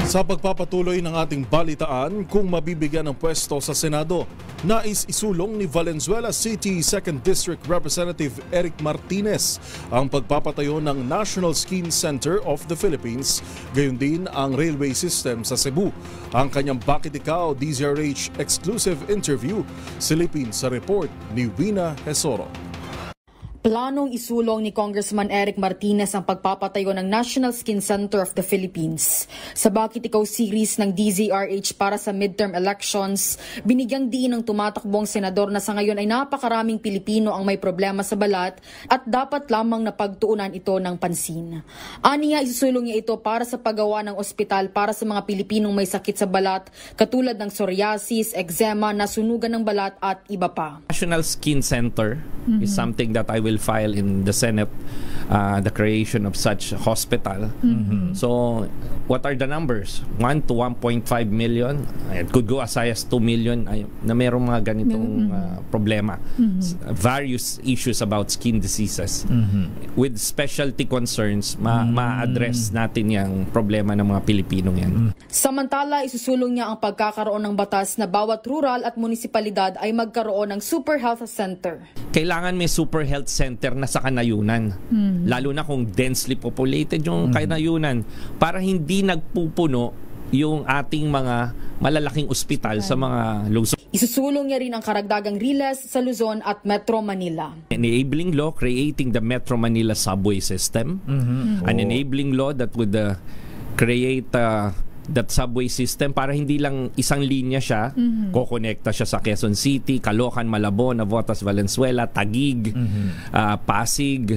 Sa pagpapatuloy ng ating balitaan, kung mabibigyan ng pwesto sa Senado, nais isulong ni Valenzuela City 2nd District Representative Eric Martinez ang pagpapatayo ng National Skiing Center of the Philippines, gayon din ang railway system sa Cebu. Ang kanyang Bakit Ikaw DZRH exclusive interview, silipin sa report ni Wina Hesoro. Planong isulong ni Congressman Eric Martinez ang pagpapatayo ng National Skiing Center of the Philippines. Sa Bakit Ikaw series ng DZRH para sa midterm elections, binigyang diin ng tumatakbong senador na sa ngayon ay napakaraming Pilipino ang may problema sa balat at dapat lamang napagtuunan ito ng pansin. Aniya, isusulong niya ito para sa paggawa ng ospital para sa mga Pilipinong may sakit sa balat katulad ng psoriasis, eczema, nasunugan ng balat at iba pa. National Skiing Center is something that I will file in the Senate, the creation of such hospital. So, what are the numbers? 1 to 1.5 million. It could go as high as 2 million na mayroong mga ganitong problema. Various issues about skin diseases. With specialty concerns, ma-address natin yung problema ng mga Pilipinong yan. Samantala, isusulong niya ang pagkakaroon ng batas na bawat rural at munisipalidad ay magkaroon ng super health center. Kailangan may super health center na sa kanayunan. Lalo na kung densely populated yung kanayunan para hindi nagpupuno yung ating mga malalaking ospital sa mga Luzon. Isusulong niya rin ang karagdagang riles sa Luzon at Metro Manila. Enabling law creating the Metro Manila subway system. An enabling law that would create that subway system para hindi lang isang linya siya, kokonekta siya sa Quezon City, Caloocan, Malabon, Navotas, Valenzuela, Taguig, Pasig,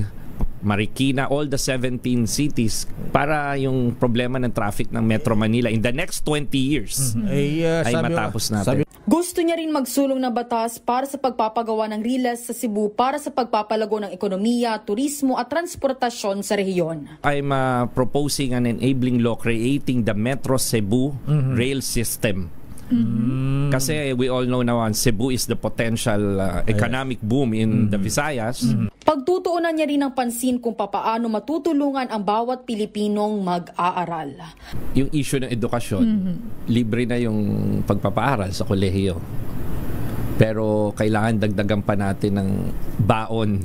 Marikina, all the 17 cities para yung problema ng traffic ng Metro Manila in the next 20 years ay matapos natin. Gusto niya rin magsulong ng batas para sa pagpapagawa ng riles sa Cebu para sa pagpapalago ng ekonomiya, turismo at transportasyon sa rehiyon. I'm proposing an enabling law creating the Metro Cebu rail system. Kasi we all know now Cebu is the potential economic boom in the Visayas. Pagtutuunan niya rin ng pansin kung papaano matutulungan ang bawat Pilipinong mag-aaral. Yung issue ng edukasyon, libre na yung pagpapaaral sa kolehiyo. Pero kailangan dagdagan pa natin ng baon.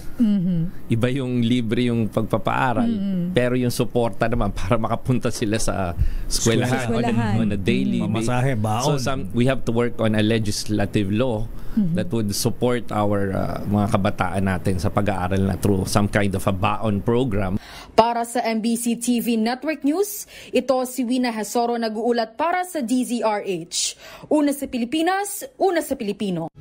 Iba yung libre yung pagpapaaral. Pero yung suporta naman para makapunta sila sa eskwelahan on a daily basis. So we have to work on a legislative law that would support our mga kabataan natin sa pag-aaral na through some kind of a baon program. Para sa MBC TV Network News, ito si Wina Hesoro nag-uulat para sa DZRH. Una sa Pilipinas, una sa Pilipino.